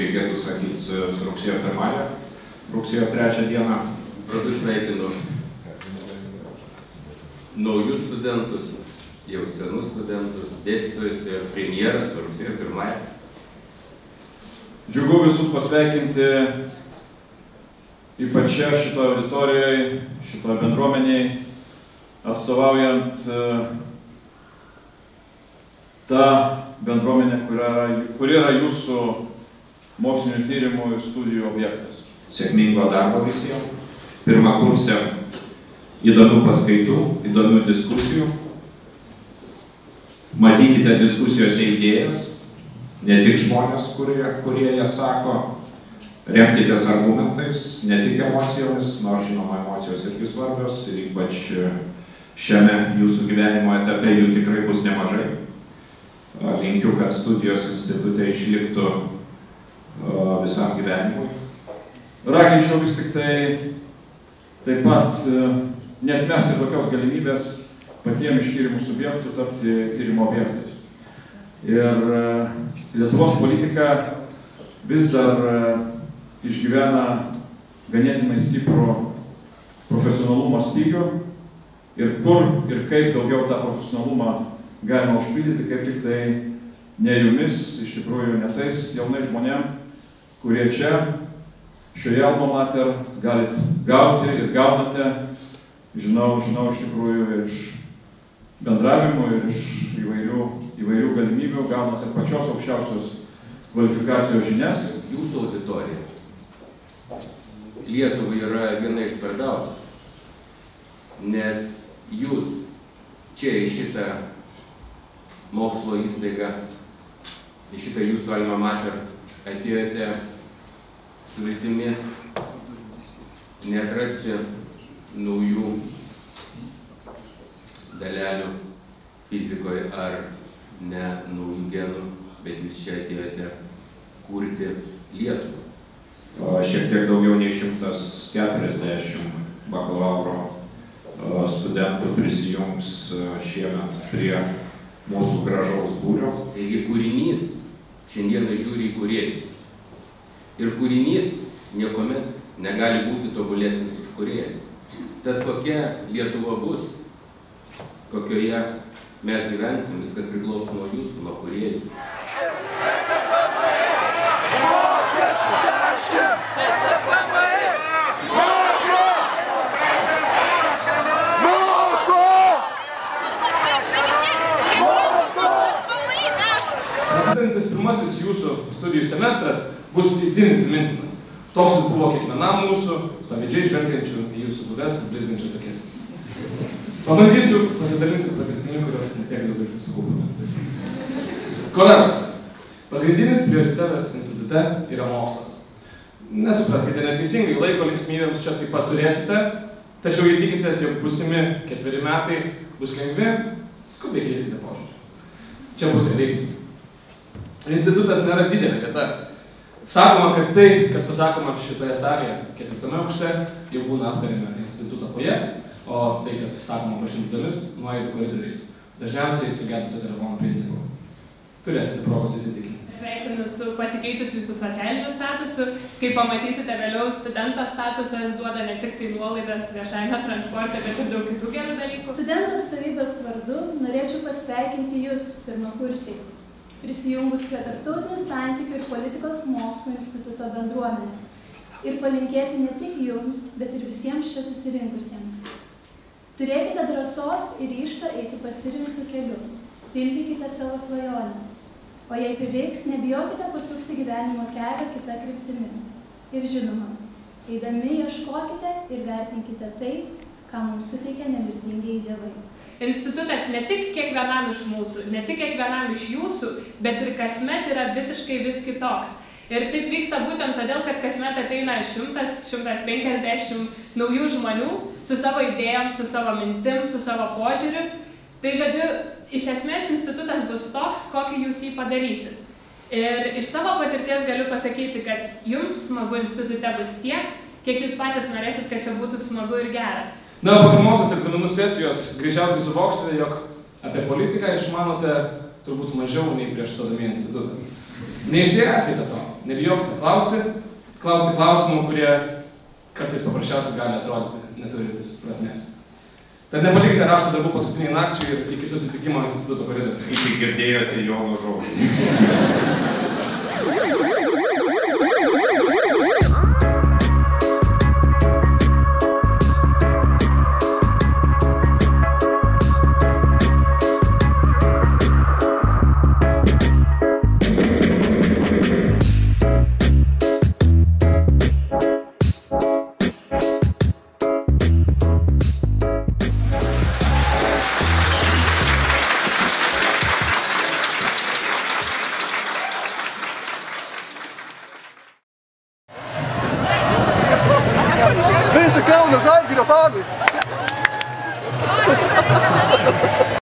reikėtų sakyti, su rugsėjo 1, rugsėjo 3 dieną. Radu sveikinu naujus studentus, jau senus studentus, dėstytojus ir premjeras su rugsėjo 1. Džiugu visus pasveikinti ypač čia šitoje auditorijoje, šitoje bendruomeniai, atstovaujant tą bendruomenę, kuri yra jūsų mokslinių tyrimų ir studijų objektas. Sėkmingo darbo visiems. Pirmą kursę įdomių paskaitų, įdomių diskusijų. Matykite diskusijose idėjas, ne tik žmonės, kurie jas sako. Remkitės argumentais, ne tik emocijomis, nors žinoma emocijos irgi svarbios ir ypač šiame jūsų gyvenimo etape jų tikrai bus nemažai. Linkiu, kad studijos institute išliktų visam gyvenimui. Raginčiau vis tik taip pat neatmesti tokios galimybės patiems iš tyrimų subjektų tapti tyrimo objektais. Ir Lietuvos politika vis dar išgyvena ganėtinai stiprų profesionalumo stygių ir kur ir kaip daugiau tą profesionalumą galima užpildyti, kaip tik tai ne jumis, iš tikrųjų ne tais jaunai žmonėm, kurie čia šioje alma mater galit gauti ir gaunate, žinau iš tikrųjų iš bendravimo ir iš įvairių galimybių, gaunate pačios aukščiausios kvalifikacijos žinias. Jūsų auditorija Lietuvai yra viena iš svarbiausių, nes jūs čia į šitą mokslo įstaigą, į šitą jūsų alma mater atėjote su viltimi neatrasti naujų dalelių fizikoje ar ne naujų genų, bet jūs čia atėjote kurti Lietuvą. Šiek tiek daugiau nei 140 bakalauro studentų prisijungs šiemet prie mūsų gražaus būrio. Taigi kūrinys šiandieną žiūri į kūrėjus. Ir kūrinys niekuomet negali būti tobulesnis už kūrėją. Tad kokia Lietuva bus, kokioje mes gyvensim, viskas priklauso nuo jūsų, nuo kūrėjų. Prasidedantis pirmasis jūsų studijų semestras bus itin įsimintinas. Toks jis buvo kiekvienam mūsų, pavydžiai žvelgiančių į jūsų būdas ir blizgančias akis. Pabandysiu pasidalinti patirtimi, kurios netiek daug iš visų kūrų. Kolegos, pagrindinis prioritetas institute yra mokslas. Nesupraskite neteisingai, laiko linksmybėms čia taip pat turėsite, tačiau jei tikitės, jog būsimi 4 metai bus lengvi, skubiai keiskite požiūrį. Čia bus ką veikti. Institutas nėra didelė vieta. Sakoma, kad tai, kas pasakoma šitoje salėje 4. aukšte, jau būna aptarime instituto foje, o tai, kas sakoma pašimtomis, nuėjate koridoriais. Dažniausiai sugedusio telefono principu. Turėsite progos įsitikinti. Sveikinu su pasikeitusiu jūsų socialiniu statusu. Kaip pamatysite vėliau, studento statusas duoda ne tik tai nuolaidas viešajame transporte, bet ir daug kitų gerų dalykų. Studentų atstovybės vardu norėčiau pasveikinti jūs pirmakursiai, prisijungus prie Tarptautinių santykių ir politikos mokslų instituto bendruomenės ir palinkėti ne tik jums, bet ir visiems čia susirinkusiems. Turėkite drąsos ir ryžtą eiti pasirinktų keliu, pildykite savo svajones. O jei prireiks, nebijokite pasukti gyvenimo kelią kitą kryptimi. Ir žinoma, eidami ieškokite ir vertinkite tai, ką mums suteikia nemirtingieji dievai. Institutas ne tik kiekvienam iš mūsų, ne tik kiekvienam iš jūsų, bet ir kasmet yra visiškai vis kitoks. Ir taip vyksta būtent todėl, kad kasmet ateina 100–150 naujų žmonių su savo idėjom, su savo mintim, su savo požiūriu. Tai žodžiu, iš esmės institutas bus toks, kokį jūs jį padarysit. Ir iš savo patirties galiu pasakyti, kad jums smagu institute bus tiek, kiek jūs patys norėsit, kad čia būtų smagu ir gera. Na, po pirmosios egzaminų sesijos greičiausiai suvoksite, jog apie politiką išmanote turbūt mažiau nei prieš stodami į institutą. Neišsigąskite to, nebijokite klausti klausimų, kurie kartais paprasčiausiai gali atrodyti neturintis prasmės. Tad nepalikite rašto darbų paskutiniai nakčiai ir iki susitikimo instituto koridoriuose. Iki girdėjote Jono žodį. Visi Kauno Žalgirio fanai!